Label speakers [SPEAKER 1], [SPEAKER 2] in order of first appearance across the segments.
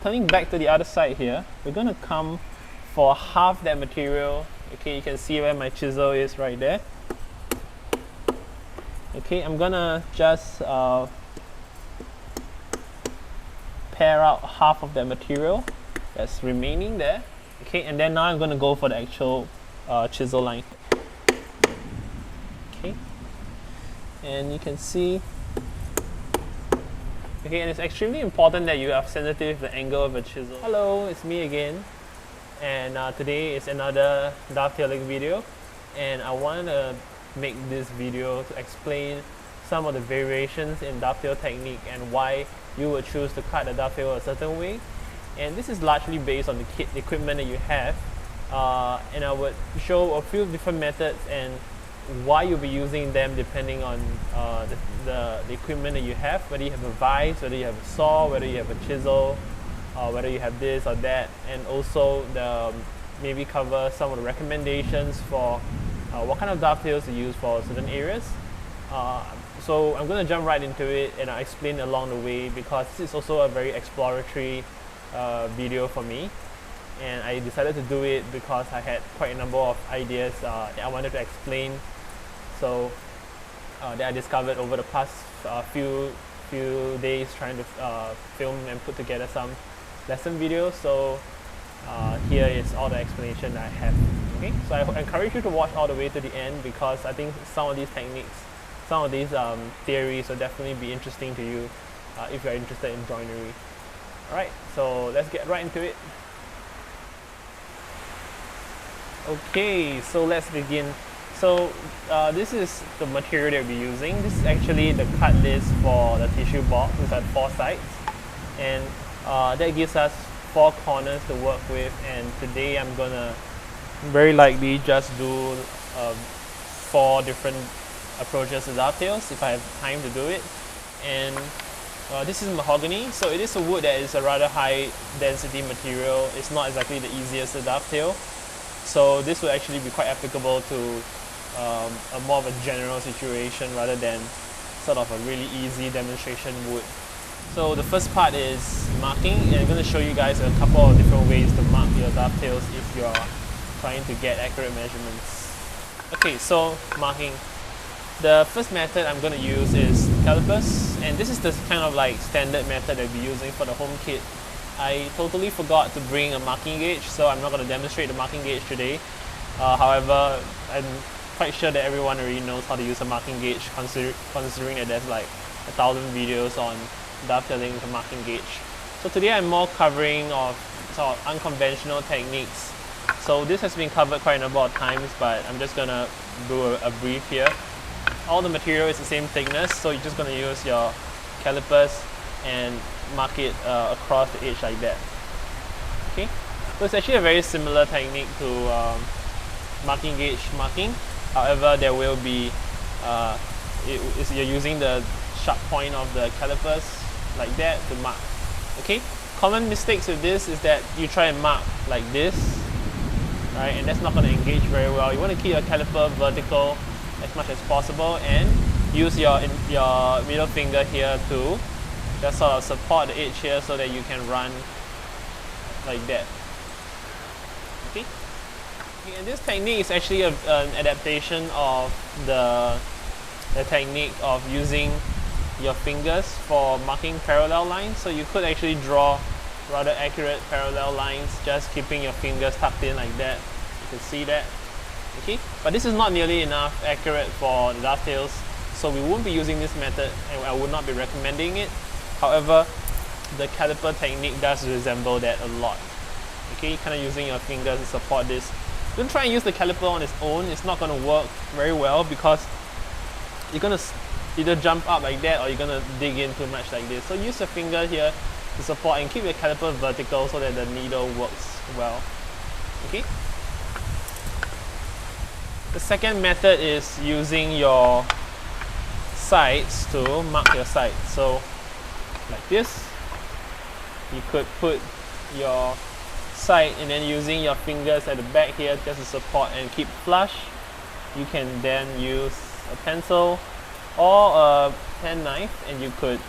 [SPEAKER 1] turning back to the other side here, we're going to come for half that material. Okay, you can see where my chisel is right there. Okay, I'm gonna just pare out half of that material that's remaining there. Okay, and then now I'm gonna go for the actual chisel line. Okay, and you can see. Okay, and it's extremely important that you are sensitive to the angle of a chisel. Hello, it's me again, and today is another dovetailing video, and I wanted to make this video to explain some of the variations in dovetail technique and why you would choose to cut the dovetail a certain way. And this is largely based on the kit equipment that you have, and I would show a few different methods and why you'll be using them depending on the equipment that you have, whether you have a vise, whether you have a saw, whether you have a chisel, whether you have this or that, and also maybe cover some of the recommendations for what kind of dovetails to use for certain areas. So I'm going to jump right into it, and I'll explain along the way because this is also a very exploratory video for me, and I decided to do it because I had quite a number of ideas that I wanted to explain, so that I discovered over the past few days trying to film and put together some lesson videos. So here is all the explanation that I have. Okay, so I encourage you to watch all the way to the end because I think some of these techniques, some of these theories will definitely be interesting to you if you're interested in joinery. Alright, so let's get right into it. Okay, so let's begin. So this is the material that we'll be using. This is actually the cut list for the tissue box. It's at 4 sides, and that gives us 4 corners to work with. And today I'm gonna very likely just do 4 different approaches to dovetails if I have time to do it. And this is mahogany, so it is a wood that is a rather high density material. It's not exactly the easiest to dovetail, so this will actually be quite applicable to a more of a general situation rather than sort of a really easy demonstration wood. So the first part is marking, and I'm going to show you guys a couple of different ways to mark your dovetails if you're trying to get accurate measurements. Okay, so marking. The first method I'm going to use is calipers, and this is the kind of like standard method I'll be using for the home kit. I totally forgot to bring a marking gauge, so I'm not going to demonstrate the marking gauge today. However, I'm quite sure that everyone already knows how to use a marking gauge, considering that there's like 1,000 videos on dovetailing with a marking gauge. So today I'm more covering of sort of unconventional techniques. So this has been covered quite a number of times, but I'm just going to do a brief here. All the material is the same thickness, so you're just going to use your calipers and mark it across the edge like that. Okay, so it's actually a very similar technique to marking gauge marking. However, there will be you're using the sharp point of the calipers like that to mark. Okay, common mistakes with this is that you try and mark like this, right, and that's not going to engage very well. You want to keep your caliper vertical as much as possible and use your middle finger here to just sort of support the edge here so that you can run like that. Okay, and this technique is actually an adaptation of the technique of using your fingers for marking parallel lines. So you could actually draw rather accurate parallel lines just keeping your fingers tucked in like that. You can see that. Okay, but this is not nearly enough accurate for the dovetails, so we won't be using this method and I would not be recommending it. However, the caliper technique does resemble that a lot. Okay, kind of using your fingers to support this. Don't try and use the caliper on its own. It's not going to work very well because you're going to either jump up like that or you're going to dig in too much like this. So use your finger here to support and keep your caliper vertical so that the needle works well. Okay. The second method is using your sides to mark your sides. So like this, you could put your side and then using your fingers at the back here just to support and keep flush. You can then use a pencil or a pen knife and you could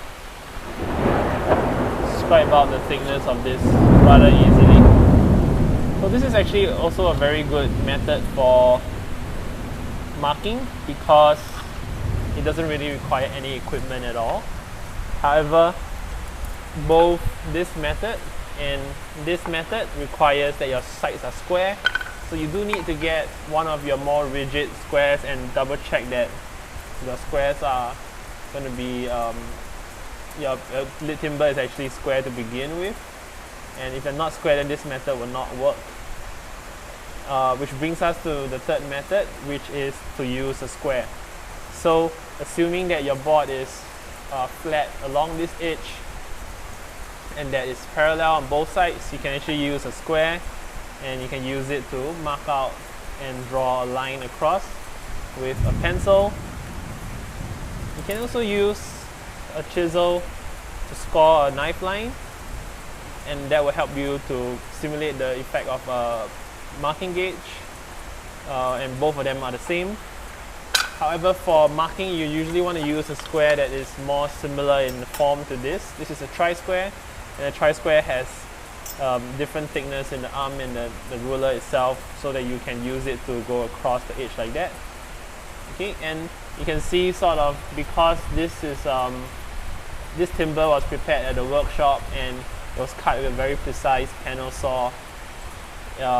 [SPEAKER 1] scribe out the thickness of this rather easily. So this is actually also a very good method for marking because it doesn't really require any equipment at all. However, both this method and this method requires that your sides are square. So you do need to get one of your more rigid squares and double check that your squares are going to be, your lid timber is actually square to begin with. And if they're not square, then this method will not work. Which brings us to the third method, which is to use a square. So assuming that your board is flat along this edge and that is parallel on both sides, you can actually use a square and you can use it to mark out and draw a line across with a pencil. You can also use a chisel to score a knife line, and that will help you to simulate the effect of a marking gauge, and both of them are the same. However, for marking, you usually want to use a square that is more similar in form to this. This is a tri-square, and a tri-square has different thickness in the arm and the ruler itself, so that you can use it to go across the edge like that. Okay, and you can see sort of, because this is this timber was prepared at the workshop and it was cut with a very precise panel saw,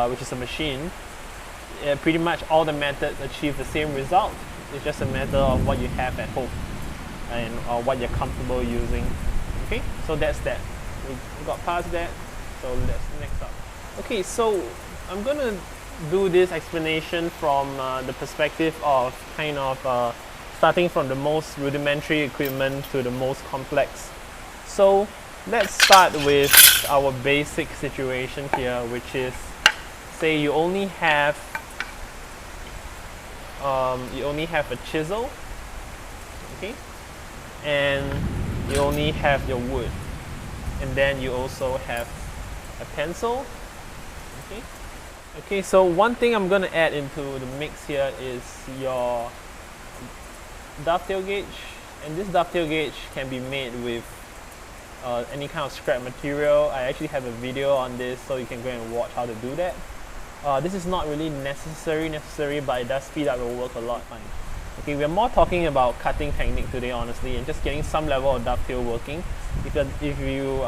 [SPEAKER 1] which is a machine. Pretty much all the methods achieve the same result. It's just a matter of what you have at home and what you're comfortable using. Okay, so that's that. We got past that, so let's next up. Okay, so I'm gonna do this explanation from the perspective of kind of starting from the most rudimentary equipment to the most complex. So let's start with our basic situation here, which is, say you only have a chisel, okay, and you only have your wood, and then you also have a pencil, okay. Okay, so one thing I'm going to add into the mix here is your dovetail gauge, and this dovetail gauge can be made with any kind of scrap material. I actually have a video on this, so you can go and watch how to do that. This is not really necessary, but it does speed up your work a lot. Okay, we're more talking about cutting technique today, honestly, and just getting some level of dovetail working. Because if you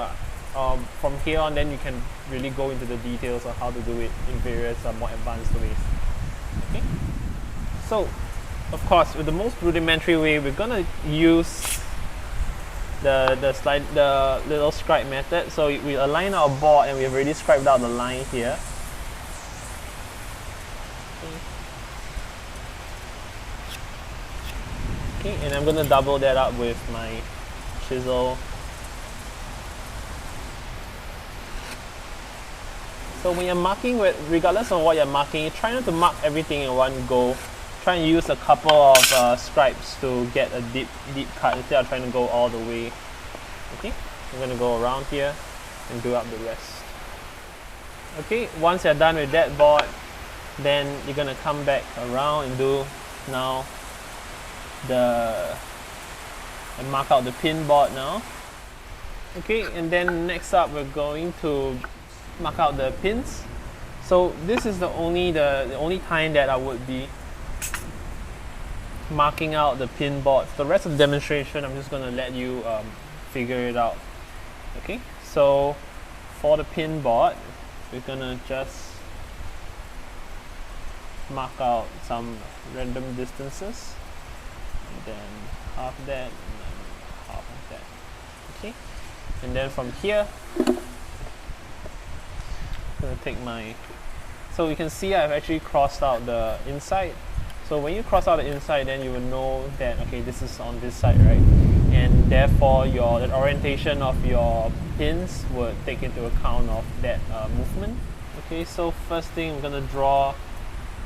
[SPEAKER 1] from here on, then you can really go into the details of how to do it in various more advanced ways. Okay, so of course, with the most rudimentary way, we're gonna use the little scribe method. So we align our board, and we've already scribed out the line here. Okay, and I'm gonna double that up with my chisel. So when you're marking, regardless of what you're marking, try not to mark everything in one go. Try and use a couple of scribes to get a deep cut instead of trying to go all the way. Okay, I'm gonna go around here and do up the rest. Okay, once you're done with that board, then you're gonna come back around and do now and mark out the pin board now. Okay, and then next up we're going to mark out the pins. So this is the only time that I would be marking out the pin boards. The rest of the demonstration, I'm just going to let you figure it out. Okay, so for the pin board, we're going to just mark out some random distances, and then half that, and then half of that. Okay, and then from here, I'm going to take my, so you can see I've actually crossed out the inside. So when you cross out the inside, then you will know that, okay, this is on this side, right? And therefore the orientation of your pins would take into account of that movement. Okay, so first thing, I'm going to draw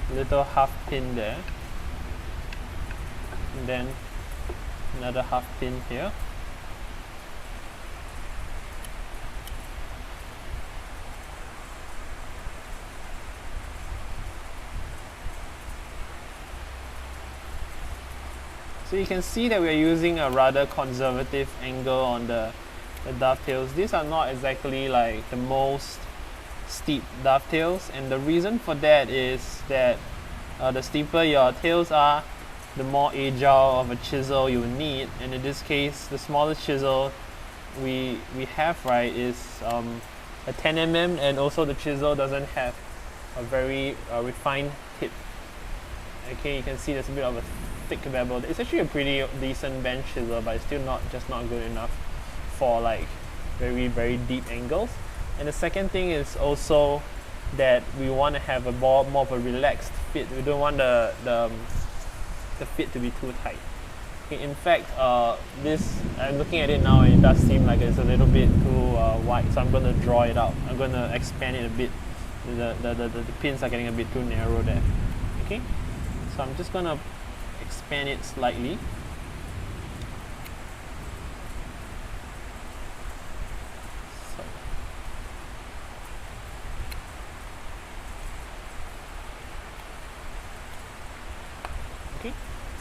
[SPEAKER 1] a little half pin there, and then another half pin here. So you can see that we're using a rather conservative angle on the the dovetails. These are not exactly like the most steep dovetails, and the reason for that is that the steeper your tails are, the more agile of a chisel you need, and in this case the smallest chisel we have, right, is a 10 mm, and also the chisel doesn't have a very refined tip. Okay, you can see there's a bit of a thick bevel. It's actually a pretty decent bench chisel, but it's still not good enough for like very deep angles. And the second thing is also that we want to have a more of a relaxed fit. We don't want the fit to be too tight. Okay, in fact, this, I'm looking at it now and it does seem like it's a little bit too wide, so I'm going to draw it out. I'm going to expand it a bit. The pins are getting a bit too narrow there. Okay, so I'm just going to expand it slightly.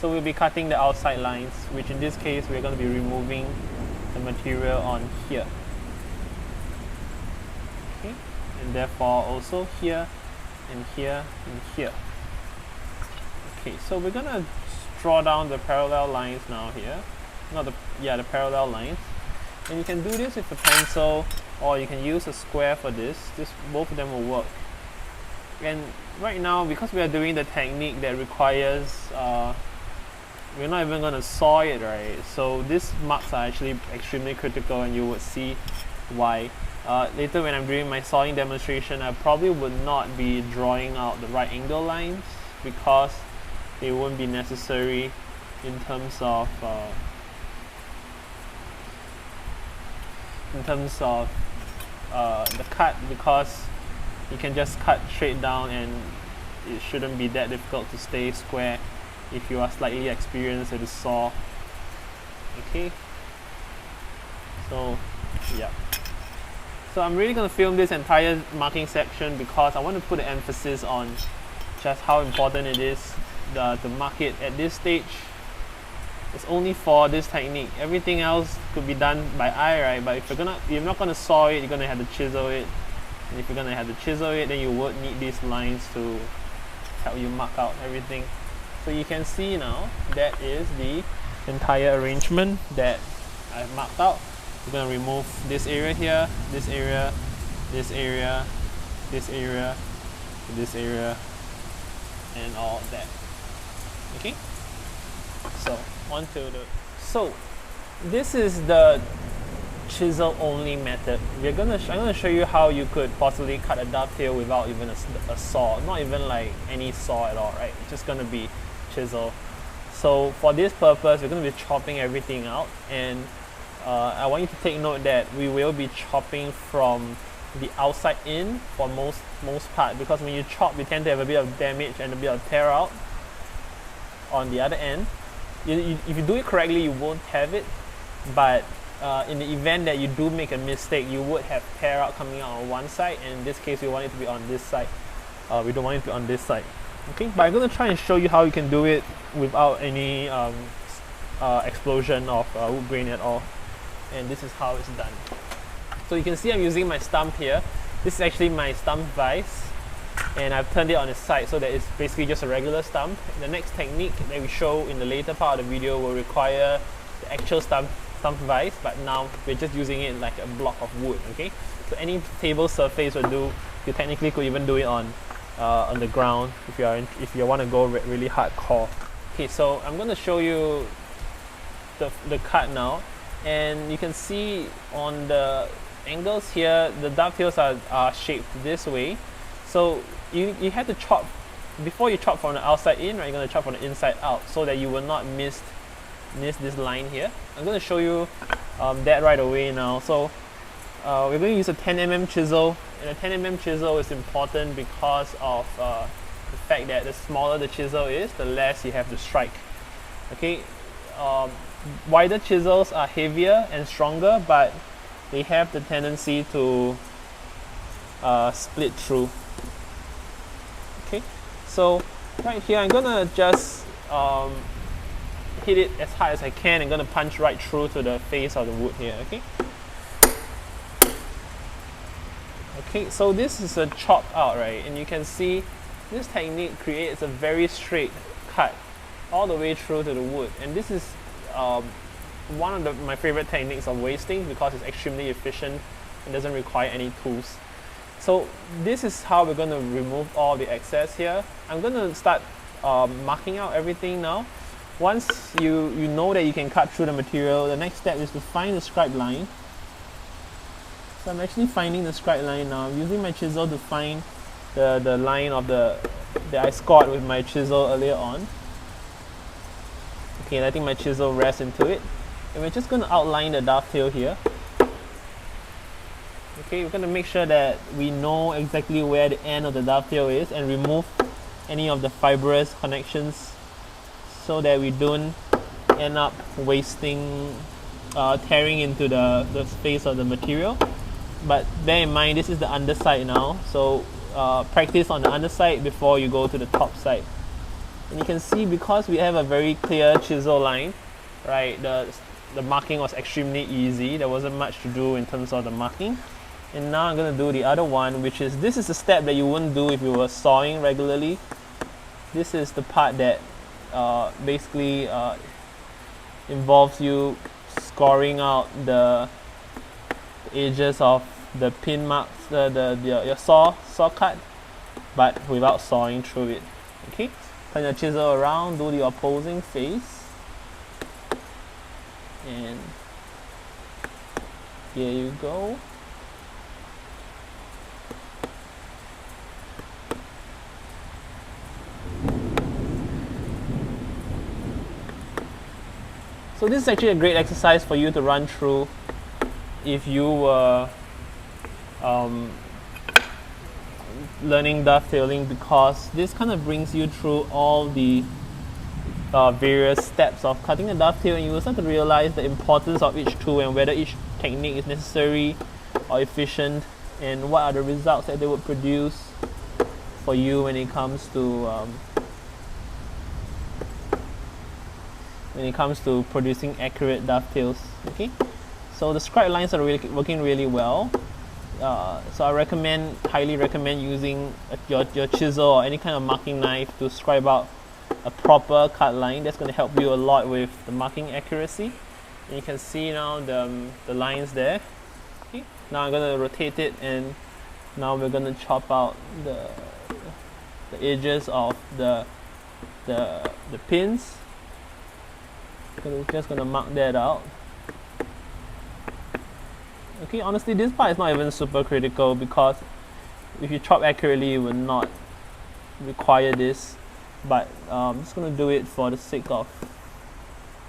[SPEAKER 1] So we'll be cutting the outside lines, which in this case we're going to be removing the material on here. Okay, and therefore also here and here and here. Okay, so we're going to draw down the parallel lines now here. The parallel lines. And you can do this with a pencil, or you can use a square for this. Both of them will work. And right now, because we are doing the technique that requires we're not even going to saw it, right? So these marks are actually extremely critical, and you would see why. Later when I'm doing my sawing demonstration, I probably would not be drawing out the right angle lines because they won't be necessary in terms of the cut, because you can just cut straight down and it shouldn't be that difficult to stay square if you are slightly experienced at the saw. Okay, so yeah, so I'm really going to film this entire marking section because I want to put an emphasis on just how important it is to mark it at this stage. It's only for this technique. Everything else could be done by eye, right? But if you're not going to saw it, you're going to have to chisel it, and if you're going to have to chisel it, then you would need these lines to help you mark out everything. So you can see now that is the entire arrangement that I've marked out. We're going to remove this area here, this area, this area, this area, this area, and all that. Okay, so so this is the chisel only method. I'm gonna show you how you could possibly cut a dovetail without even a saw, not even like any saw at all, right? It's just gonna be chisel. So for this purpose, we're going to be chopping everything out, and I want you to take note that we will be chopping from the outside in for most part, because when you chop, you tend to have a bit of damage and a bit of tear out on the other end. If you do it correctly, you won't have it, but in the event that you do make a mistake, you would have tear out coming out on one side, and in this case we want it to be on this side. We don't want it to be on this side. Okay, but I'm going to try and show you how you can do it without any explosion of wood grain at all. And this is how it's done. So you can see I'm using my stump here. This is actually my stump vise, and I've turned it on its side so that it's basically just a regular stump. The next technique that we show in the later part of the video will require the actual stump vise, but now we're just using it like a block of wood. Okay, so any table surface will do. You technically could even do it on the ground if you want to go really hardcore. Okay, so I'm going to show you the cut now, and you can see on the angles here the dovetails are shaped this way. So you have to chop before you chop from the outside in, right? You're going to chop from the inside out so that you will not miss this line here. I'm going to show you that right away now. So we're going to use a 10 mm chisel, and a 10 mm chisel is important because of the fact that the smaller the chisel is, the less you have to strike. Okay, wider chisels are heavier and stronger, but they have the tendency to split through. Okay, so right here I'm gonna just hit it as hard as I can. I'm gonna punch right through to the face of the wood here. Okay, Okay, so this is a chop out, right? And you can see this technique creates a very straight cut all the way through to the wood. And this is one of my favorite techniques of wasting because it's extremely efficient and doesn't require any tools. So this is how we're going to remove all the excess here. I'm going to start marking out everything now. Once you know that you can cut through the material, the next step is to find the scribe line. So I'm actually finding the scribe line now. I'm using my chisel to find the line of that I scored with my chisel earlier on. Okay, letting my chisel rest into it. And we're just going to outline the dovetail here. Okay, we're going to make sure that we know exactly where the end of the dovetail is and remove any of the fibrous connections so that we don't end up wasting, tearing into the space of the material. But bear in mind, this is the underside now, so practice on the underside before you go to the top side. And you can see, because we have a very clear chisel line, right, the marking was extremely easy. There wasn't much to do in terms of the marking. And now I'm going to do the other one, which is, this is a step that you wouldn't do if you were sawing regularly. This is the part that basically involves you scoring out the edges of the pin marks, your saw cut, but without sawing through it. Okay, turn your chisel around, do the opposing face, and here you go. So this is actually a great exercise for you to run through if you were learning dovetailing, because this kind of brings you through all the various steps of cutting a dovetail, and you will start to realize the importance of each tool and whether each technique is necessary or efficient, and what are the results that they would produce for you when it comes to producing accurate dovetails. Okay, so the scribe lines are working really well. So I highly recommend using your chisel or any kind of marking knife to scribe out a proper cut line. That's going to help you a lot with the marking accuracy. And you can see now the lines there. Okay. Now I'm going to rotate it, and now we're going to chop out the edges of the pins. Just going to mark that out. Okay, honestly, this part is not even super critical, because if you chop accurately, you will not require this. But I'm just going to do it for the sake of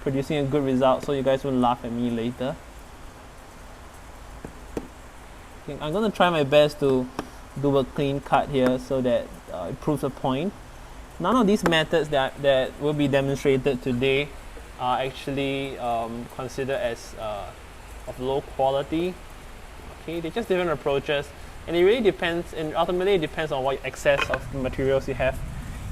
[SPEAKER 1] producing a good result, so you guys won't laugh at me later. Okay, I'm going to try my best to do a clean cut here so that it proves a point. None of these methods that will be demonstrated today are actually considered as of low quality. Okay, they're just different approaches, and it really depends, and ultimately it depends on what excess of materials you have.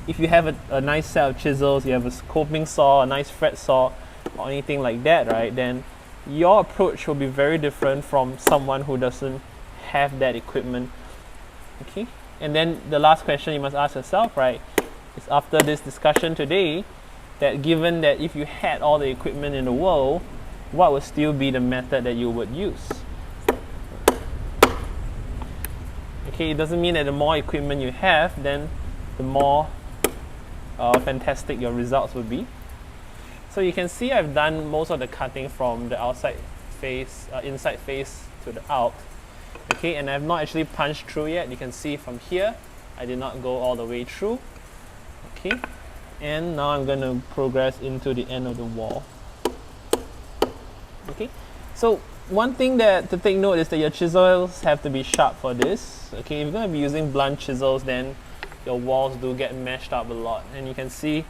[SPEAKER 1] If you have a nice set of chisels, you have a coping saw, a nice fret saw, or anything like that, right, then your approach will be very different from someone who doesn't have that equipment. Okay, and then the last question you must ask yourself, right, is, after this discussion today, that given that if you had all the equipment in the world, what would still be the method that you would use? Okay, it doesn't mean that the more equipment you have, then the more fantastic your results would be. So you can see I've done most of the cutting from the outside face, inside face to the out. Okay, and I've not actually punched through yet. You can see from here, I did not go all the way through. Okay, and now I'm going to progress into the end of the wall. Okay, so one thing to take note is that your chisels have to be sharp for this. Okay, if you're going to be using blunt chisels, then your walls do get meshed up a lot. And you can see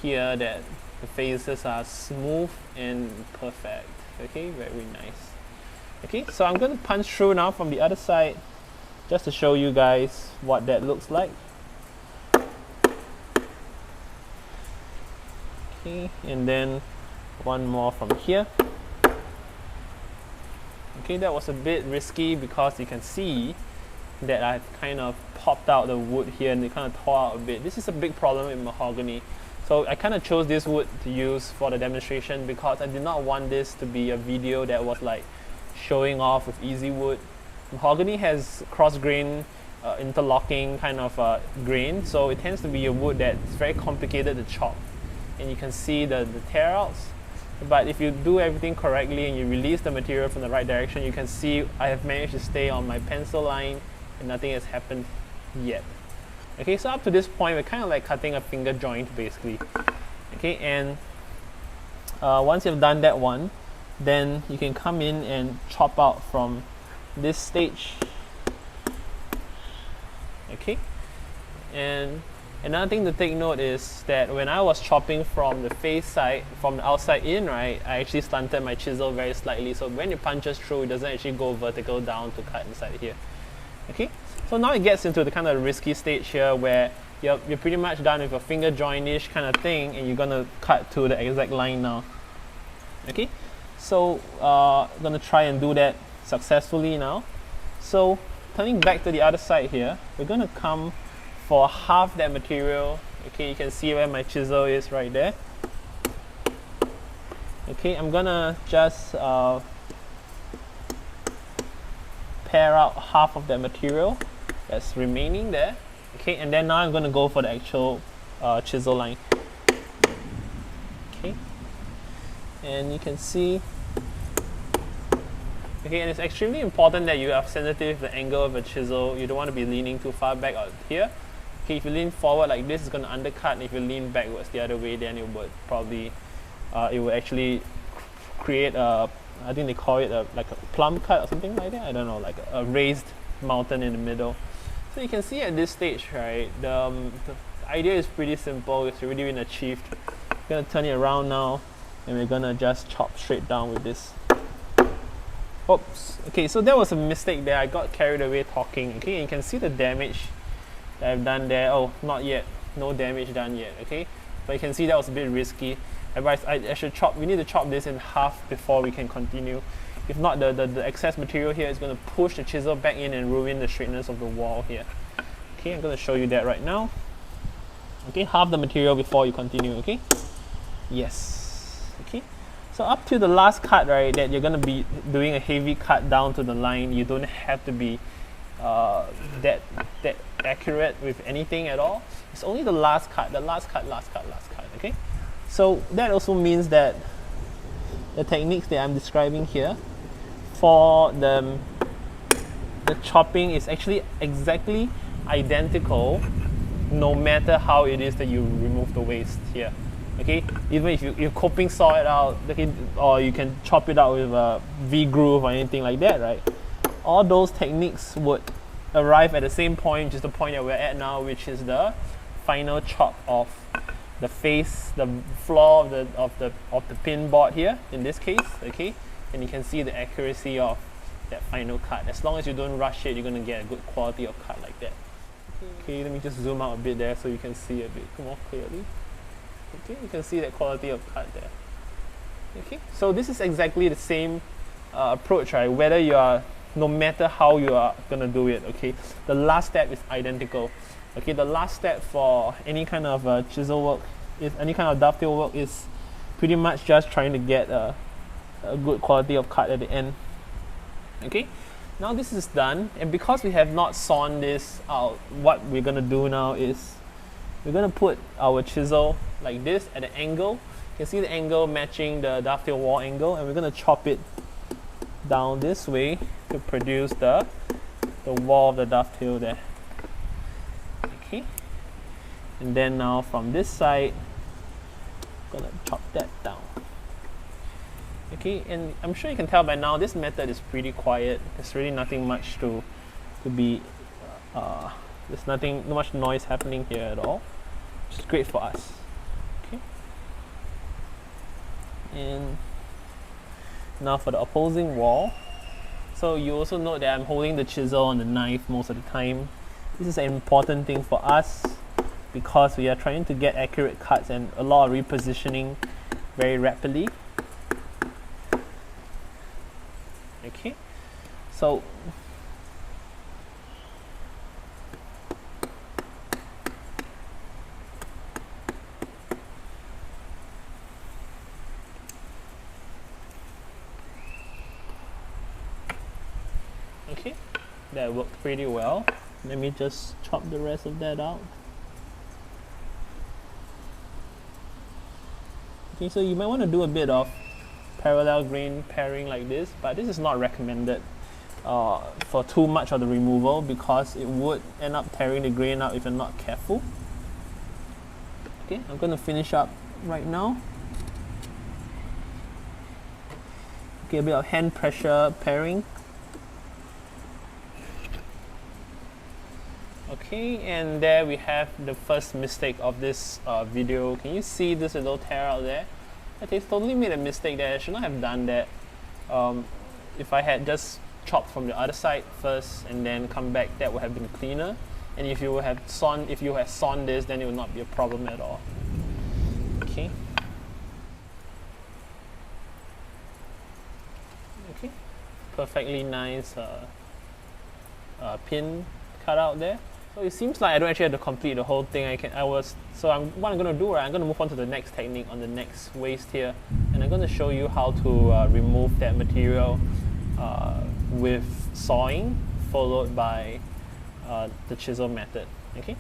[SPEAKER 1] here that the faces are smooth and perfect. Okay, very nice. Okay, so I'm going to punch through now from the other side, just to show you guys what that looks like. Okay, and then one more from here. Okay, that was a bit risky because you can see that I've kind of popped out the wood here and it kind of tore out a bit. This is a big problem in mahogany. So I kind of chose this wood to use for the demonstration because I did not want this to be a video that was like showing off with easy wood. Mahogany has cross-grain, interlocking kind of grain, so it tends to be a wood that's very complicated to chop. And you can see the tear outs. But if you do everything correctly and you release the material from the right direction, you can see I have managed to stay on my pencil line and nothing has happened yet. Okay, so up to this point, we're kind of like cutting a finger joint basically. Okay, and once you've done that one, then you can come in and chop out from this stage. Okay, and another thing to take note is that when I was chopping from the face side, from the outside in, right, I actually slanted my chisel very slightly, so when it punches through, it doesn't actually go vertical down to cut inside here. Okay, so now it gets into the kind of risky stage here where you're pretty much done with a finger joint-ish kind of thing and you're gonna cut to the exact line now. Okay, so I'm gonna try and do that successfully now. So turning back to the other side here, we're gonna come for half that material. Okay, you can see where my chisel is right there. Okay, I'm gonna just pare out half of that material that's remaining there. Okay, and then now I'm gonna go for the actual chisel line. Okay, and you can see. Okay, and it's extremely important that you are sensitive to the angle of a chisel. You don't want to be leaning too far back out here. Okay, if you lean forward like this, it's going to undercut, and if you lean backwards the other way, then it would probably, it would actually create a, I think they call it like a plum cut or something like that. I don't know, like a raised mountain in the middle. So you can see at this stage, right, the idea is pretty simple. It's already been achieved. I'm going to turn it around now, and we're going to just chop straight down with this. Oops. Okay, so that was a mistake there. I got carried away talking. Okay, and you can see the damage that I've done there. Oh, not yet. No damage done yet. Okay, but you can see that was a bit risky. Otherwise, I should chop. We need to chop this in half before we can continue. If not, the excess material here is going to push the chisel back in and ruin the straightness of the wall here. Okay, I'm going to show you that right now. Okay, half the material before you continue. Okay. Yes. Okay. So up to the last cut, right, that you're going to be doing a heavy cut down to the line. You don't have to be that accurate with anything at all. It's only the last cut, last cut, okay? So that also means that the techniques that I'm describing here for the chopping is actually exactly identical no matter how it is that you remove the waste here. Okay, even if you're coping saw it out, okay, or you can chop it out with a V-groove or anything like that, right? All those techniques would arrive at the same point, just the point that we're at now, which is the final chop of the face, the floor of the pin board here, in this case, okay? And you can see the accuracy of that final cut. As long as you don't rush it, you're gonna get a good quality of cut like that. Okay, let me just zoom out a bit there so you can see a bit more clearly. Okay, you can see that quality of cut there. Okay, so this is exactly the same approach, right? Whether you are, no matter how you are gonna do it, okay? The last step is identical. Okay, the last step for any kind of chisel work, any kind of dovetail work, is pretty much just trying to get a good quality of cut at the end. Okay, now this is done, and because we have not sawn this out, what we're gonna do now is we're gonna put our chisel like this at an angle. You can see the angle matching the dovetail wall angle, and we're gonna chop it down this way to produce the wall of the dovetail there. Okay, and then now from this side, I'm gonna chop that down. Okay, and I'm sure you can tell by now this method is pretty quiet. There's really nothing much to be. There's not much noise happening here at all, which is great for us. Okay, and now for the opposing wall. So you also note that I'm holding the chisel and the knife most of the time. This is an important thing for us because we are trying to get accurate cuts and a lot of repositioning very rapidly. Okay, So okay, that worked pretty well. Let me just chop the rest of that out. Okay, so you might want to do a bit of parallel grain pairing like this, but this is not recommended for too much of the removal because it would end up tearing the grain out if you're not careful. Okay, I'm going to finish up right now. Okay, a bit of hand pressure pairing. Okay, and there we have the first mistake of this video. Can you see this little tear out there? I totally made a mistake there. I should not have done that. If I had just chopped from the other side first and then come back, that would have been cleaner. And if you had sawn this, then it would not be a problem at all. Okay. Okay. Perfectly nice pin cut out there. So it seems like I don't actually have to complete the whole thing. What I'm going to do, right, I'm going to move on to the next technique on the next waist here, and I'm going to show you how to remove that material with sawing, followed by the chisel method. Okay.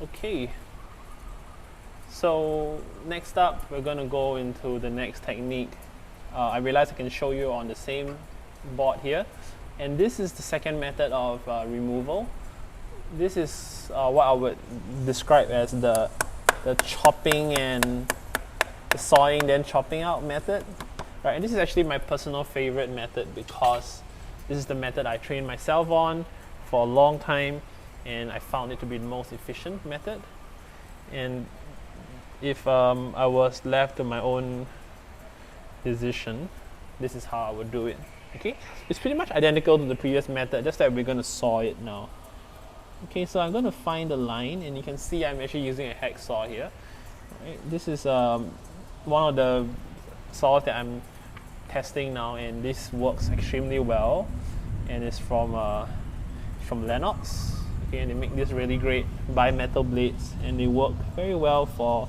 [SPEAKER 1] Okay. So next up, we're going to go into the next technique. I realized I can show you on the same board here. And this is the second method of removal. This is what I would describe as the chopping and the sawing then chopping out method. Right, and this is actually my personal favorite method because this is the method I trained myself on for a long time, and I found it to be the most efficient method. And if I was left to my own decision, this is how I would do it. Okay, it's pretty much identical to the previous method, just that we're going to saw it now. Okay, so I'm going to find the line, and you can see I'm actually using a hacksaw here. Right, this is one of the saws that I'm testing now, and this works extremely well, and it's from Lennox. Okay, and they make these really great bimetal blades, and they work very well for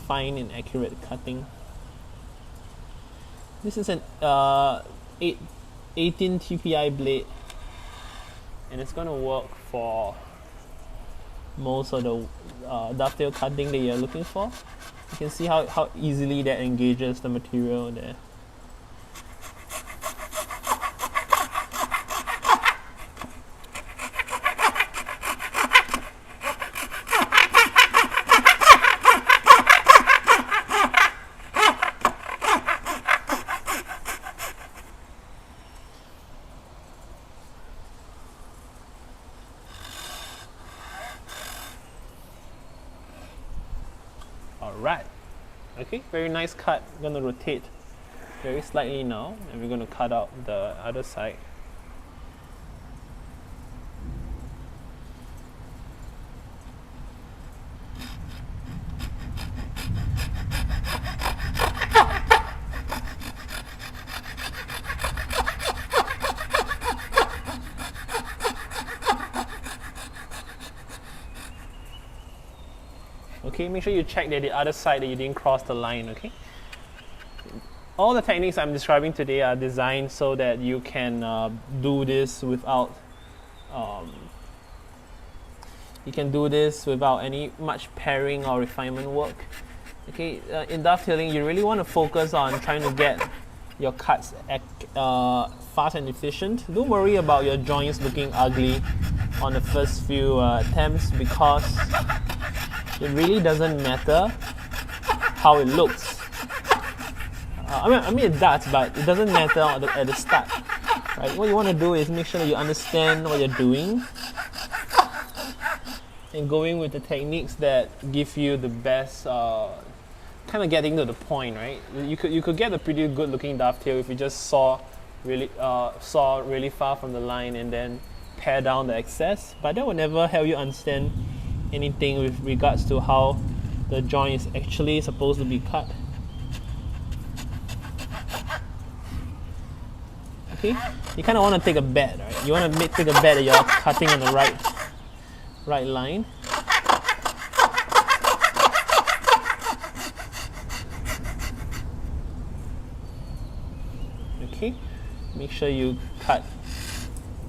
[SPEAKER 1] fine and accurate cutting. This is an 18 TPI blade, and it's going to work for most of the dovetail cutting that you're looking for. You can see how easily that engages the material there. Alright, okay, very nice cut. I'm going to rotate very slightly now, and we're going to cut out the other side. Okay, make sure you check that the other side that you didn't cross the line, okay? All the techniques I'm describing today are designed so that you can do this without any much pairing or refinement work. Okay, in dovetailing, you really want to focus on trying to get your cuts fast and efficient. Don't worry about your joints looking ugly on the first few attempts, because it really doesn't matter how it looks. I mean it does, but it doesn't matter at the start. Right? What you want to do is make sure that you understand what you're doing and going with the techniques that give you the best, kind of getting to the point. Right? You could get a pretty good looking dovetail if you just saw really far from the line and then pare down the excess. But that will never help you understand anything with regards to how the joint is actually supposed to be cut. Okay, you kind of want to take a bet, right? You want to take a bet that you're cutting on the right line. Okay, make sure you cut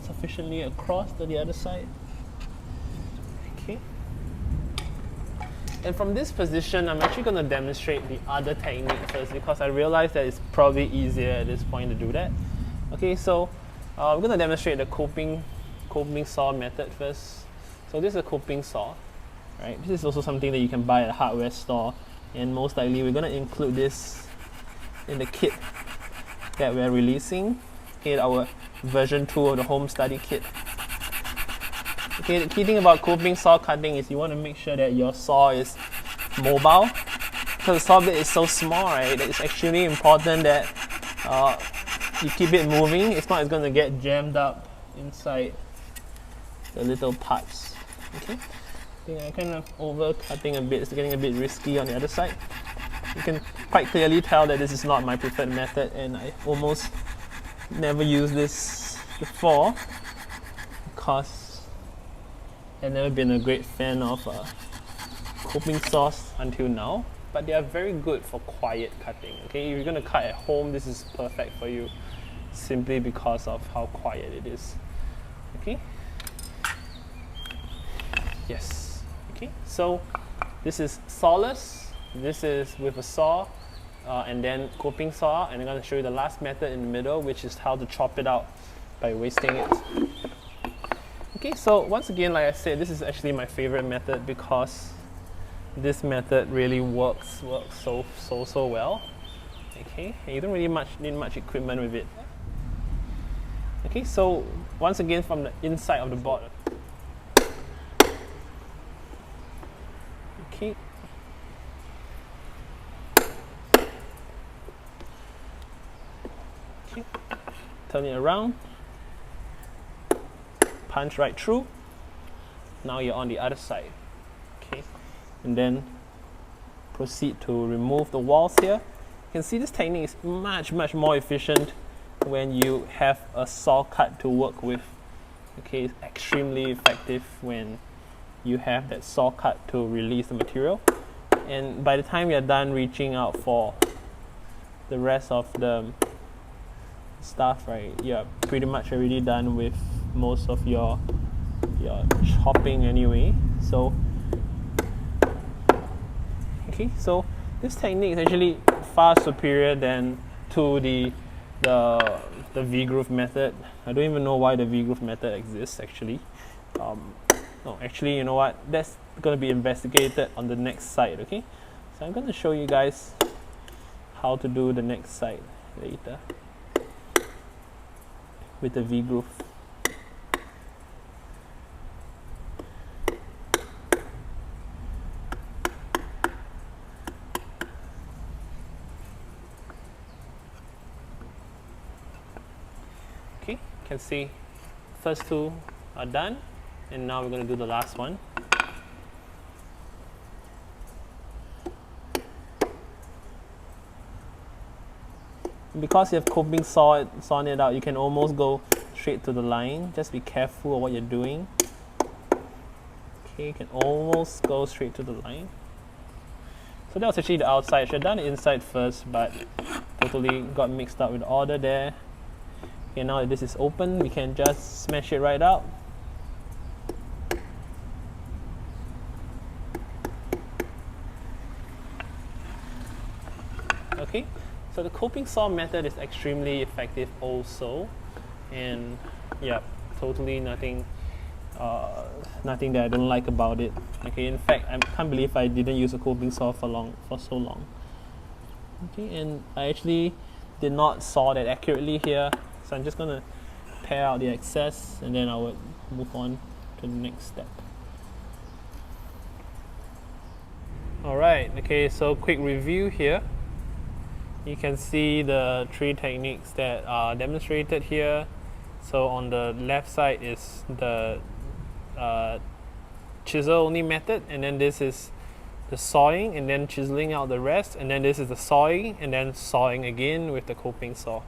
[SPEAKER 1] sufficiently across to the other side. Okay. And from this position, I'm actually going to demonstrate the other technique first because I realized that it's probably easier at this point to do that. Okay, so we're going to demonstrate the coping saw method first. So this is a coping saw, right? This is also something that you can buy at a hardware store, and most likely we're going to include this in the kit that we're releasing, okay, our version 2 of the home study kit. Okay, the key thing about coping saw cutting is you want to make sure that your saw is mobile, because the saw blade is so small, right? It's extremely important that you keep it moving. It's not going to get jammed up inside the little parts. Okay, I think I'm kind of over cutting a bit. It's getting a bit risky on the other side. You can quite clearly tell that this is not my preferred method, and I almost never used this before because I've never been a great fan of coping saws until now, but they are very good for quiet cutting. Okay, if you're going to cut at home, this is perfect for you simply because of how quiet it is. Okay, yes. Okay, so this is sawless. This is with a saw and then coping saw, and I'm going to show you the last method in the middle, which is how to chop it out by wasting it. Okay, so once again, like I said, this is actually my favorite method because this method really works so well. Okay, and you don't really need much equipment with it. Okay, so once again, from the inside of the board. Okay. Okay. Turn it around, punch right through. Now you're on the other side. Okay, and then proceed to remove the walls here. You can see this technique is much more efficient when you have a saw cut to work with. Okay, it's extremely effective when you have that saw cut to release the material. And by the time you're done reaching out for the rest of the stuff, right, you're pretty much already done with most of your chopping anyway. So okay, so this technique is actually far superior than to the V-groove method. I don't even know why the V-groove method exists actually. No, actually, you know what? That's going to be investigated on the next side. Okay, so I'm going to show you guys how to do the next side later with the V-groove. Okay, you can see first two are done, and now we're going to do the last one. Because you have coping sawn it out, you can almost go straight to the line. Just be careful of what you're doing. Okay, you can almost go straight to the line. So that was actually the outside. I should have done the inside first, but totally got mixed up with the order there. Okay, now that this is open, we can just smash it right out. Okay, so the coping saw method is extremely effective also, and yeah, totally nothing that I don't like about it. Okay, in fact, I can't believe I didn't use a coping saw for so long. Okay, and I actually did not saw that accurately here, so I'm just gonna pare out the excess, and then I would move on to the next step. Alright, okay, so quick review here. You can see the three techniques that are demonstrated here. So on the left side is the chisel only method, and then this is the sawing and then chiseling out the rest, and then this is the sawing and then sawing again with the coping saw.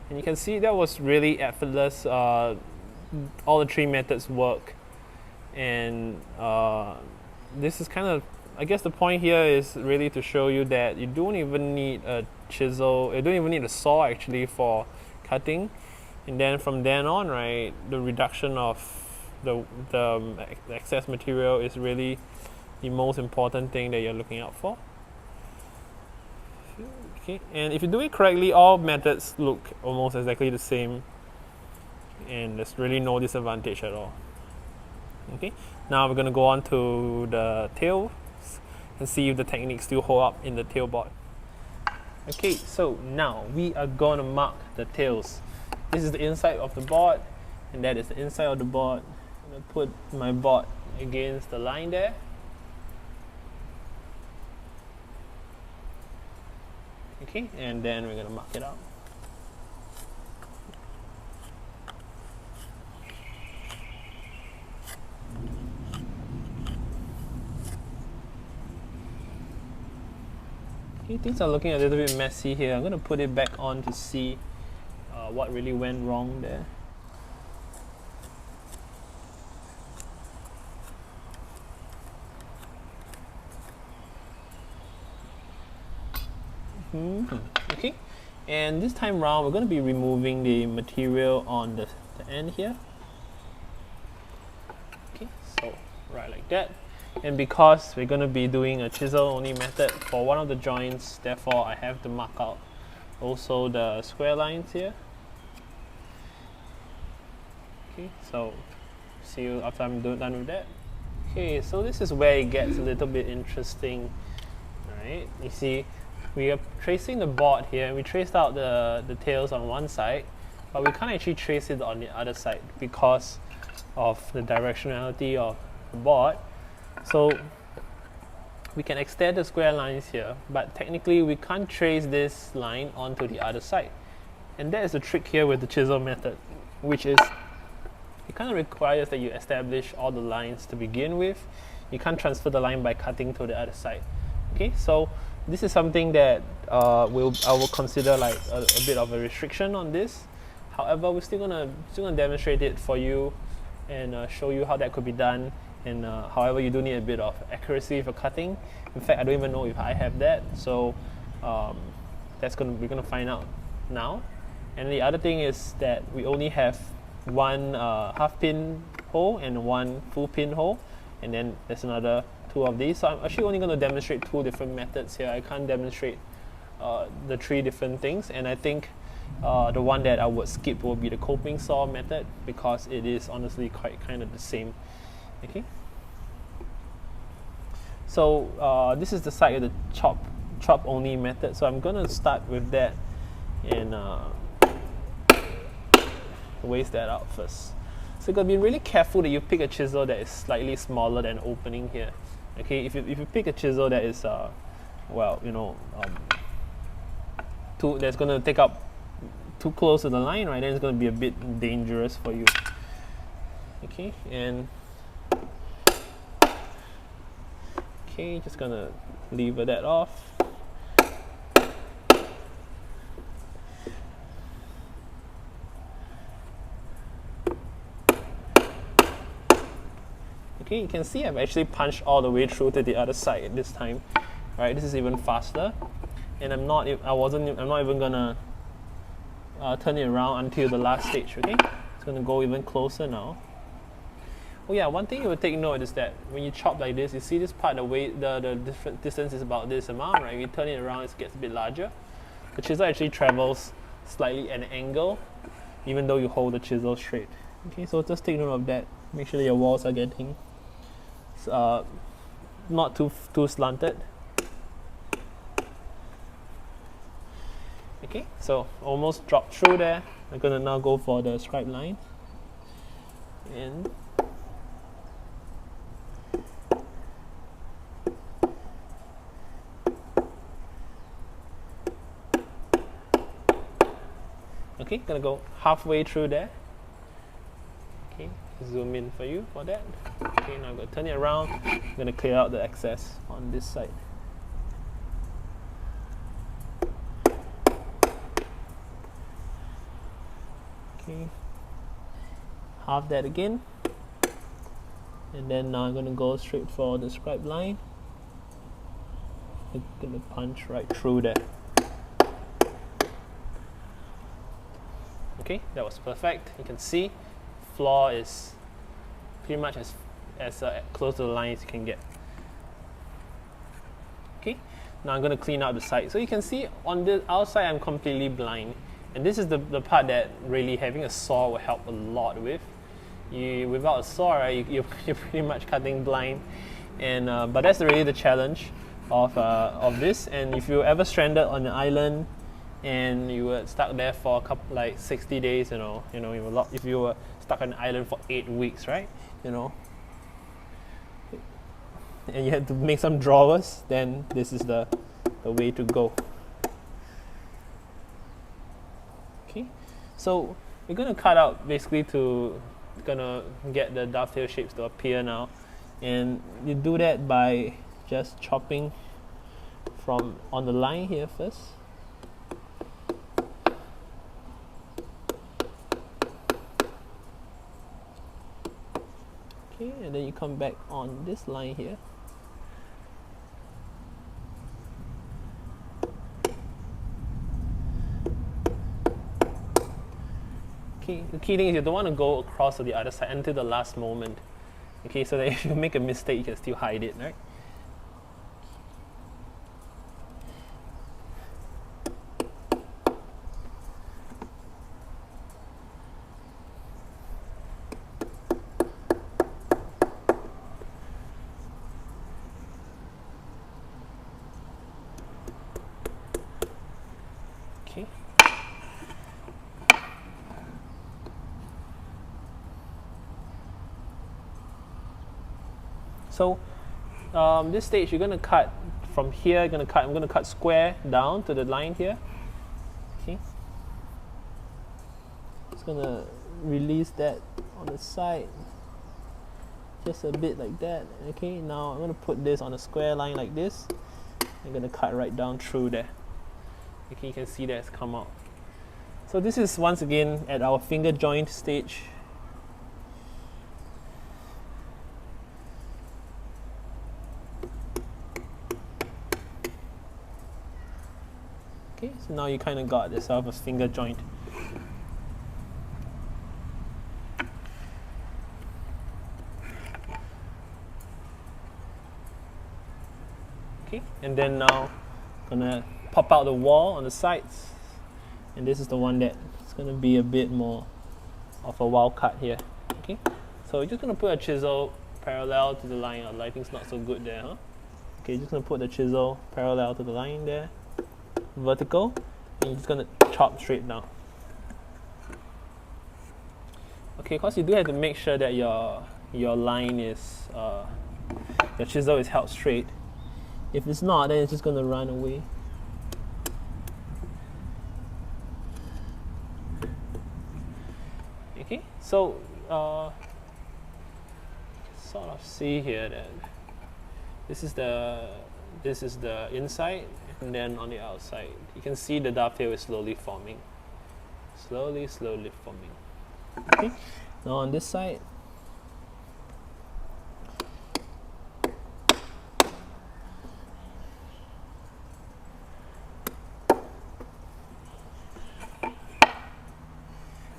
[SPEAKER 1] And you can see that was really effortless. All the 3 methods work, and this is kind of, I guess the point here is really to show you that you don't even need a chisel, you don't even need a saw actually for cutting. And then from then on, right, the reduction of the excess material is really the most important thing that you're looking out for. Okay, and if you do it correctly, all methods look almost exactly the same, and there's really no disadvantage at all. Okay, now we're going to go on to the tails and see if the techniques still hold up in the tail board. Okay, so now we are going to mark the tails. This is the inside of the board, and that is the inside of the board. I'm going to put my board against the line there. Okay, and then we're going to mark it out. Okay, things are looking a little bit messy here. I'm going to put it back on to see what really went wrong there. Okay, and this time round we're going to be removing the material on the end here. Okay, so right like that. And because we're going to be doing a chisel only method for one of the joints, therefore I have to mark out also the square lines here. Okay, so see you after I'm done with that. Okay, so this is where it gets a little bit interesting. Alright, you see we are tracing the board here. We traced out the tails on one side, but we can't actually trace it on the other side because of the directionality of the board. So we can extend the square lines here, but technically we can't trace this line onto the other side. And that is the trick here with the chisel method, which is it kind of requires that you establish all the lines to begin with. You can't transfer the line by cutting to the other side. Okay, so this is something that I will consider like a bit of a restriction on this. However, we're still gonna demonstrate it for you and show you how that could be done. And however, you do need a bit of accuracy for cutting. In fact, I don't even know if I have that. So we're gonna find out now. And the other thing is that we only have one half pin hole and one full pin hole, and then there's another 2 of these. So I'm actually only going to demonstrate 2 different methods here. I can't demonstrate the 3 different things, and I think the one that I would skip will be the coping saw method because it is honestly quite kind of the same. Okay. So this is the side of the chop only method. So I'm going to start with that and waste that out first. So you're going to be really careful that you pick a chisel that is slightly smaller than opening here. Okay, if you pick a chisel that is well, you know, that's going to take up too close to the line, right, then it's going to be a bit dangerous for you. Okay, and okay, just going to lever that off. Okay, you can see I've actually punched all the way through to the other side this time. Right, this is even faster, and I'm not even gonna turn it around until the last stage. Okay, it's gonna go even closer now. Oh yeah, one thing you will take note is that when you chop like this, you see this part, the different distance is about this amount, right? When you turn it around, it gets a bit larger. The chisel actually travels slightly at an angle, even though you hold the chisel straight. Okay, so just take note of that. Make sure that your walls are getting not too slanted. Okay, so almost dropped through there. I'm gonna now go for the scribe line, and okay, gonna go halfway through there. Okay, zoom in for you for that. Okay, now I'm going to turn it around. I'm going to clear out the excess on this side. half that again, and then now I'm going to go straight for the scribe line. I'm going to punch right through there. Okay, that was perfect. You can see floor is pretty much as close to the line as you can get. Okay, now I'm going to clean out the side. So you can see on the outside I'm completely blind, and this is the part that really having a saw will help a lot with. Without a saw, right, you're pretty much cutting blind, and but that's really the challenge of this. And if you're ever stranded on an island and you were stuck there for a couple, like 60 days, if you were stuck on an island for 8 weeks, right, and you had to make some drawers, then this is the way to go. Okay, so we're going to cut out basically gonna get the dovetail shapes to appear now, and you do that by just chopping from on the line here first. Okay, and then you come back on this line here. Okay, the key thing is you don't want to go across to the other side until the last moment. Okay, so that if you make a mistake, you can still hide it, right? Okay. So this stage you're going to cut from here. I'm going to cut square down to the line here. Okay. Just going to release that on the side, just a bit like that. Okay. Now I'm going to put this on a square line like this. I'm going to cut right down through there. Okay, you can see that it's come out. So this is once again at our finger joint stage. Okay, so now you kind of got yourself a finger joint. Okay, and then now gonna pop out the wall on the sides, and this is the one that it's gonna be a bit more of a wild cut here. Okay, so you're just gonna put a chisel parallel to the line. Our lighting's not so good there, huh? Okay, just gonna put the chisel parallel to the line there, vertical, and you're just gonna chop straight down. Okay, because you do have to make sure that your line is your chisel is held straight. If it's not, then it's just gonna run away. Okay, so sort of see here that this is the inside, and then on the outside you can see the dovetail is slowly forming. Slowly forming. Okay, now on this side,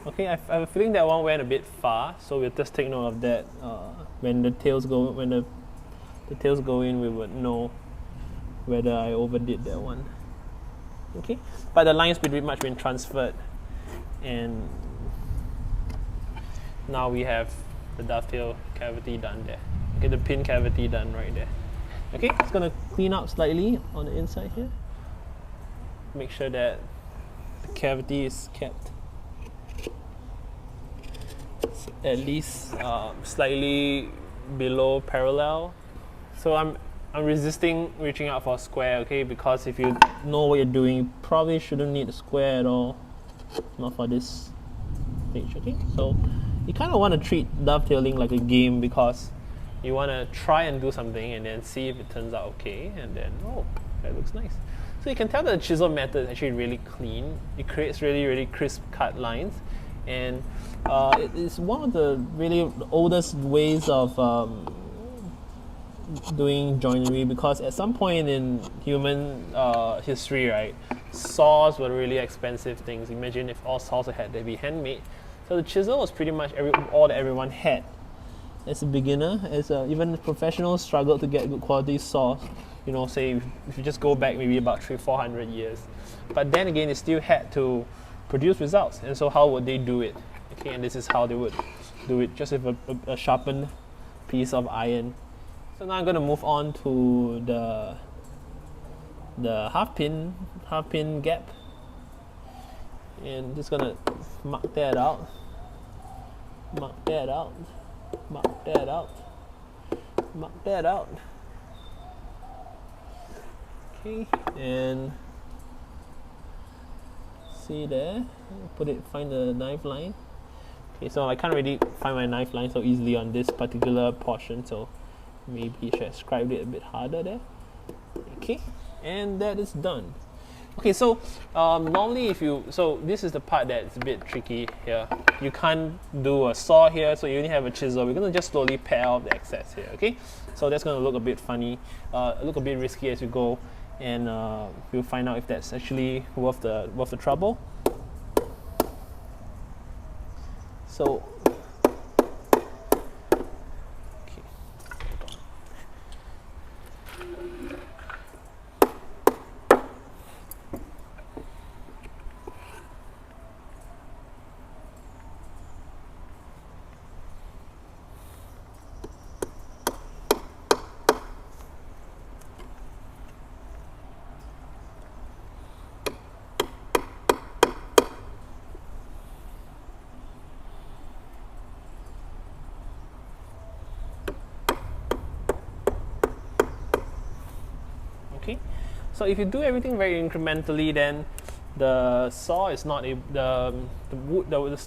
[SPEAKER 1] okay, I have a feeling that one went a bit far, so we'll just take note of that. When the tails go in, we would know whether I overdid that one. Okay, but the line's pretty much been transferred, and now we have the dovetail cavity done there. Okay, the pin cavity done right there. Okay, it's gonna clean up slightly on the inside here. Make sure that the cavity is kept at least slightly below parallel. So I'm resisting reaching out for a square, okay, because if you know what you're doing, you probably shouldn't need a square at all, not for this stage. Okay, so you kind of want to treat dovetailing like a game, because you want to try and do something and then see if it turns out okay, and then, oh, that looks nice. So you can tell that the chisel method is actually really clean. It creates really crisp cut lines, and it is one of the really oldest ways of doing joinery, because at some point in human history, right, saws were really expensive things. Imagine if all saws had to be handmade. So the chisel was pretty much all that everyone had. As a beginner, even professionals struggled to get good quality saws. You know, say if you just go back maybe about 300-400 years. But then again, they still had to produce results. And so how would they do it? Okay, and this is how they would do it, just with a sharpened piece of iron. So now I'm going to move on to the half pin gap, and just going to mark that out, mark that out, mark that out, mark that out. Okay, and see there, find the knife line. Okay, so I can't really find my knife line so easily on this particular portion, so maybe I should have scribed it a bit harder there. Okay, and that is done. Okay, so normally so this is the part that's a bit tricky here. You can't do a saw here, so you only have a chisel. We're going to just slowly pare off the excess here, okay? So that's going to look a bit funny, look a bit risky as you go, and we'll find out if that's actually worth the trouble. So so if you do everything very incrementally, then the saw is not the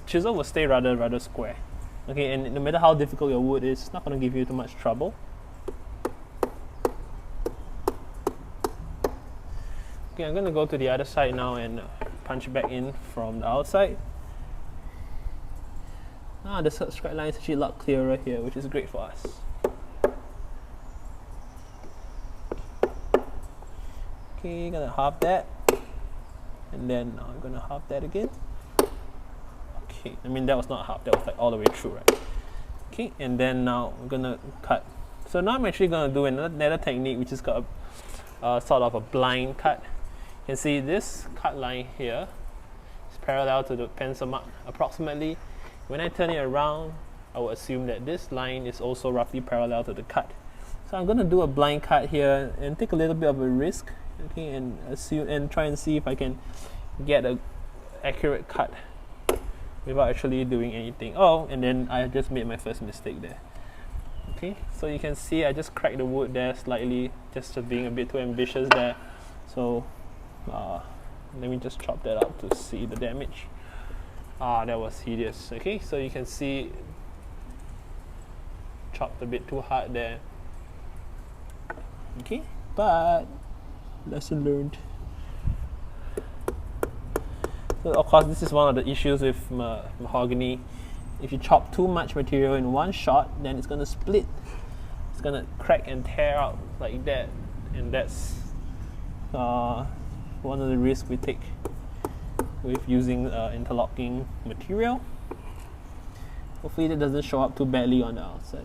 [SPEAKER 1] chisel will stay rather square. Okay, and no matter how difficult your wood is, it's not going to give you too much trouble. Okay, I'm going to go to the other side now and punch back in from the outside. The scribe line is actually a lot clearer here, which is great for us. Okay, gonna half that, and then now I'm gonna half that again. Okay, I mean that was not half, that was like all the way through, right? Okay, and then now I'm gonna cut. So now I'm actually gonna do another technique, which is called sort of a blind cut. You can see this cut line here is parallel to the pencil mark approximately. When I turn it around, I will assume that this line is also roughly parallel to the cut. So I'm gonna do a blind cut here and take a little bit of a risk. Okay, and try and see if I can get an accurate cut without actually doing anything. Oh, and then I just made my first mistake there. Okay, so you can see I just cracked the wood there slightly, just being a bit too ambitious there. So let me just chop that out to see the damage. That was hideous. Okay, so you can see chopped a bit too hard there. Okay, but lesson learned. So of course this is one of the issues with mahogany. If you chop too much material in one shot, then it's going to split. It's going to crack and tear out like that, and that's one of the risks we take with using interlocking material. Hopefully that doesn't show up too badly on the outside.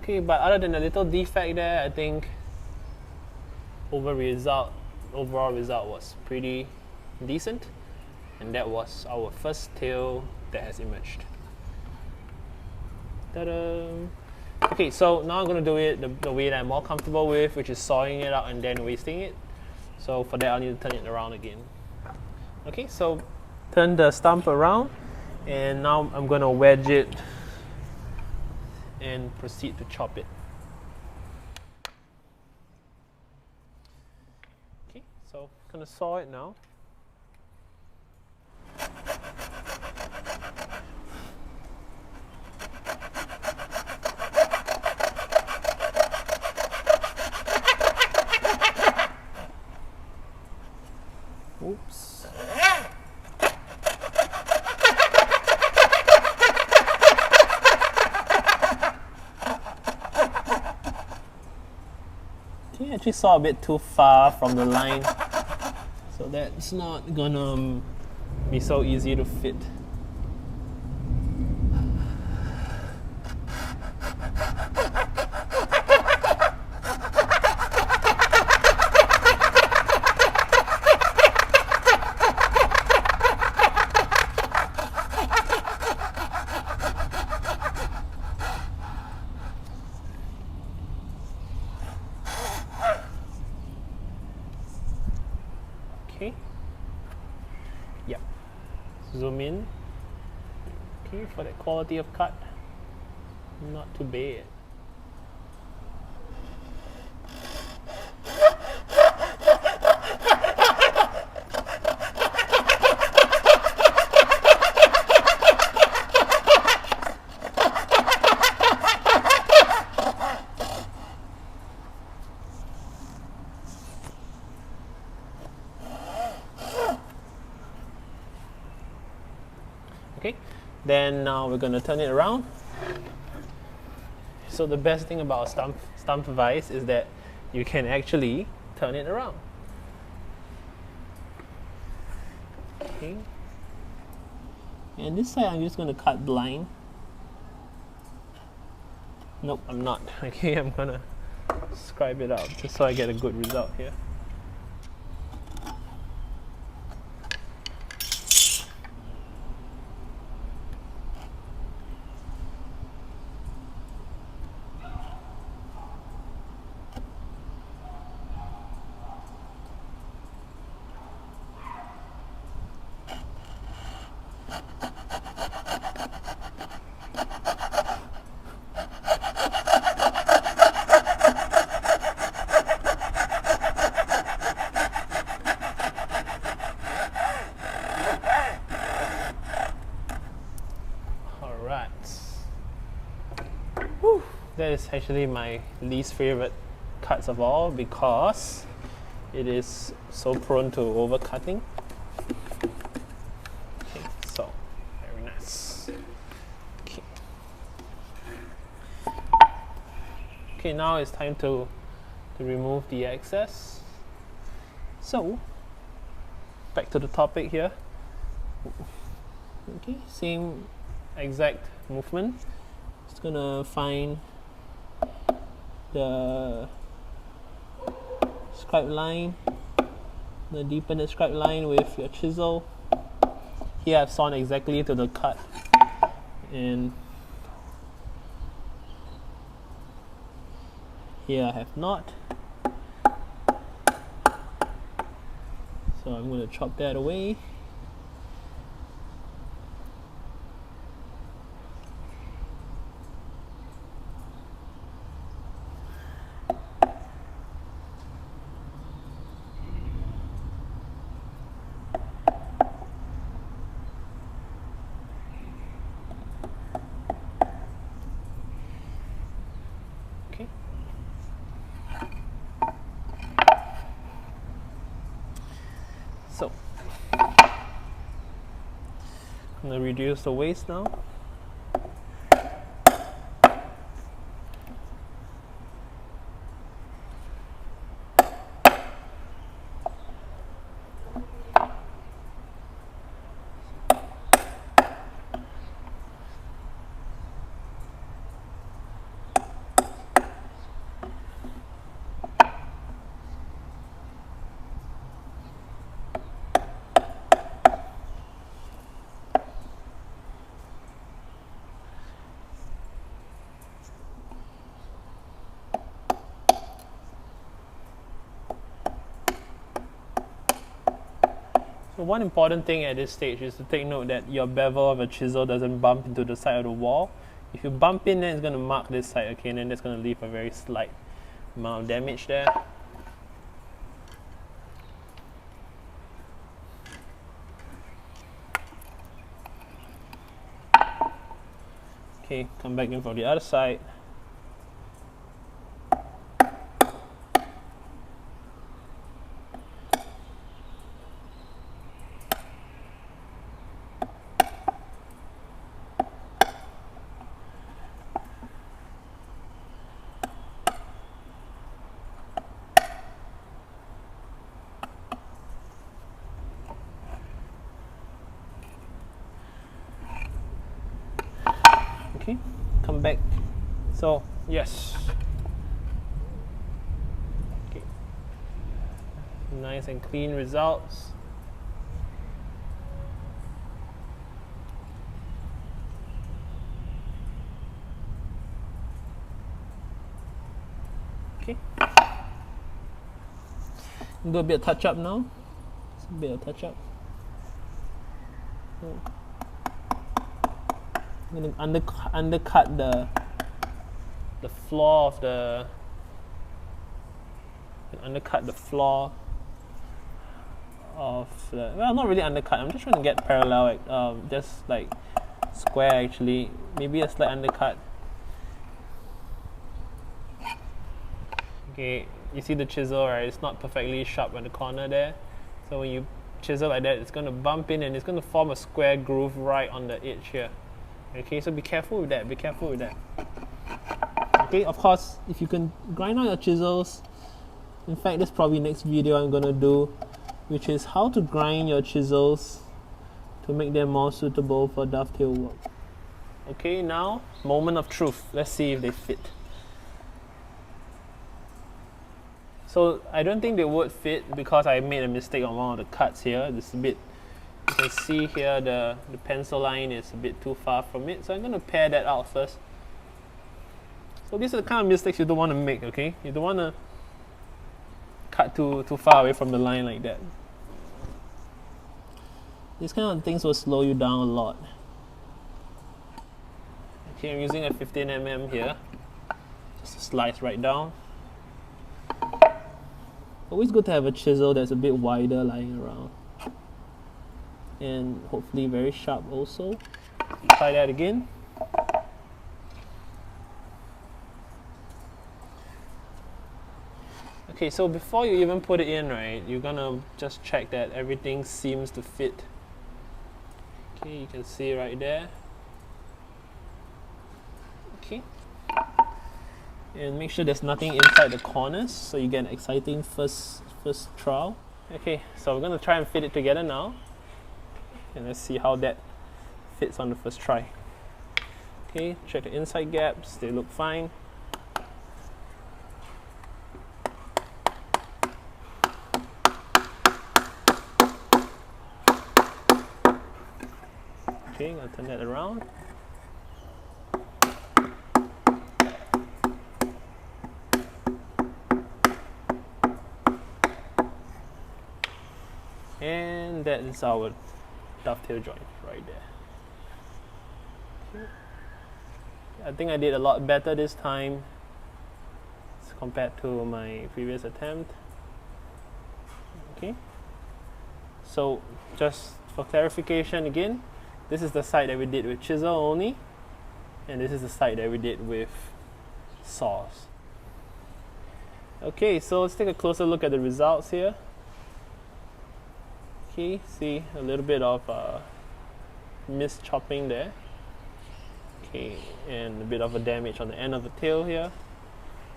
[SPEAKER 1] Okay, but other than a little defect there, I think overall result was pretty decent, and that was our first tail that has emerged. Ta-da! Okay, so now I'm going to do it the way that I'm more comfortable with, which is sawing it out and then wasting it. So for that, I'll need to turn it around again. Okay, so turn the stump around, And now I'm going to wedge it and proceed to chop it. Okay, so I'm going to saw it now. Oops. Okay, I actually saw a bit too far from the line, so that's not gonna be so easy to fit. Okay. Yep. Zoom in. Okay, for that quality of cut, not too bad. Okay, then now we're going to turn it around. So the best thing about stump vise is that you can actually turn it around. Okay, and this side I'm just going to cut blind. Nope, I'm not. Okay, I'm going to scribe it out just so I get a good result here. Whew. That is actually my least favorite cuts of all because it is so prone to overcutting. Okay, so very nice. Okay. Okay, now it's time to remove the excess. So back to the topic here. Okay, same exact movement. Just gonna find the scribe line, the deepen the scribe line with your chisel. Here I've sawn exactly to the cut, and here I have not. So I'm going to chop that away. Okay. So I'm going to reduce the waste now. One important thing at this stage is to take note that your bevel of a chisel doesn't bump into the side of the wall. If you bump in, then it's going to mark this side, okay, and then that's going to leave a very slight amount of damage there. Okay, come back in from the other side. Okay, come back. So yes, okay, nice and clean results. Okay, do a bit of touch up now. Just a bit of touch up. I'm going to undercut the floor of the well, not really undercut. I'm just trying to get parallel, just like square actually. Maybe a slight undercut. Okay, you see the chisel, right? It's not perfectly sharp on the corner there. So when you chisel like that, it's going to bump in and it's going to form a square groove right on the edge here. Okay, so be careful with that, Okay, of course, if you can grind out your chisels, in fact, that's probably next video I'm going to do, which is how to grind your chisels to make them more suitable for dovetail work. Okay, now, moment of truth. Let's see if they fit. So, I don't think they would fit because I made a mistake on one of the cuts here. This is a bit, you can see here the pencil line is a bit too far from it, so I'm going to pare that out first. So these are the kind of mistakes you don't want to make, okay? You don't want to cut too far away from the line like that. These kind of things will slow you down a lot. Okay, I'm using a 15mm here. Just slice right down. Always good to have a chisel that's a bit wider lying around. And hopefully very sharp also. Try that again. Okay, so before you even put it in, right, you're gonna just check that everything seems to fit. Okay, you can see right there. Okay. And make sure there's nothing inside the corners so you get an exciting first trial. Okay, so we're gonna try and fit it together now. And let's see how that fits on the first try. Okay, check the inside gaps, they look fine. Okay, I'm gonna turn that around. And that is our dovetail joint right there. Okay. I think I did a lot better this time compared to my previous attempt. Okay. So just for clarification again, this is the side that we did with chisel only, and this is the side that we did with saws. Okay, so let's take a closer look at the results here. Okay, see a little bit of mis-chopping there. Okay, and a bit of a damage on the end of the tail here.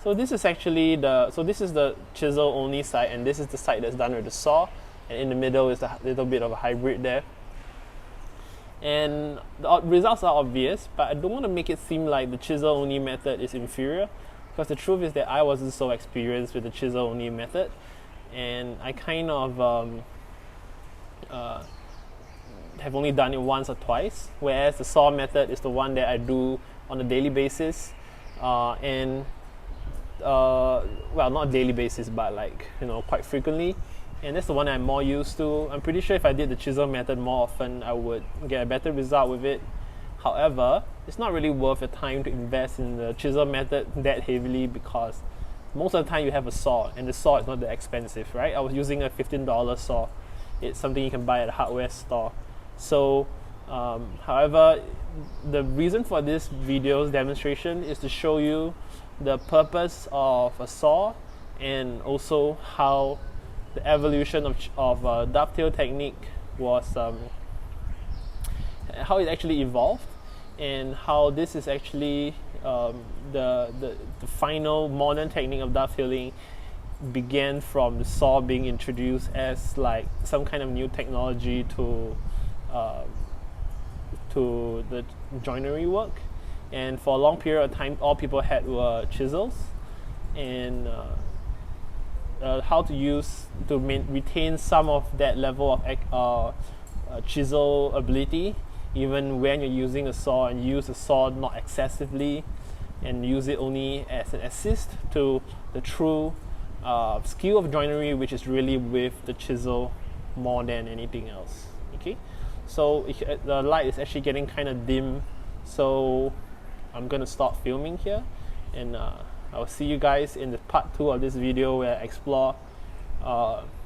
[SPEAKER 1] So this is actually this is the chisel only side, and this is the side that's done with the saw, and in the middle is a little bit of a hybrid there. And the results are obvious, but I don't want to make it seem like the chisel only method is inferior, because the truth is that I wasn't so experienced with the chisel only method, and I kind of have only done it once or twice, whereas the saw method is the one that I do on a daily basis, well, not daily basis, but like, quite frequently. and that's the one I'm more used to. I'm pretty sure if I did the chisel method more often, I would get a better result with it. However, it's not really worth the time to invest in the chisel method that heavily, because most of the time you have a saw, and the saw is not that expensive, right? I was using a $15 saw. It's something you can buy at a hardware store. So however, the reason for this video's demonstration is to show you the purpose of a saw, and also how the evolution of dovetail technique was, how it actually evolved, and how this is actually the final modern technique of dovetailing began from the saw being introduced as like some kind of new technology to the joinery work. And for a long period of time, all people had were chisels, and how to use to retain some of that level of chisel ability even when you're using a saw, and use the saw not excessively, and use it only as an assist to the true skill of joinery, which is really with the chisel more than anything else. Okay, so the light is actually getting kind of dim, so I'm gonna stop filming here, and I'll see you guys in the part 2 of this video, where I explore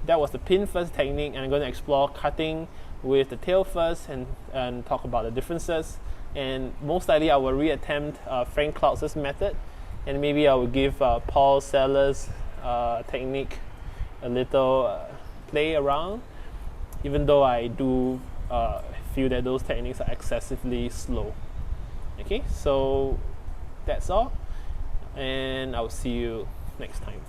[SPEAKER 1] that was the pin first technique, and I'm going to explore cutting with the tail first, and talk about the differences. And most likely I will reattempt Frank Clouds' method, and maybe I will give Paul Seller's technique a little play around, even though I do feel that those techniques are excessively slow. Okay, so that's all, and I'll see you next time.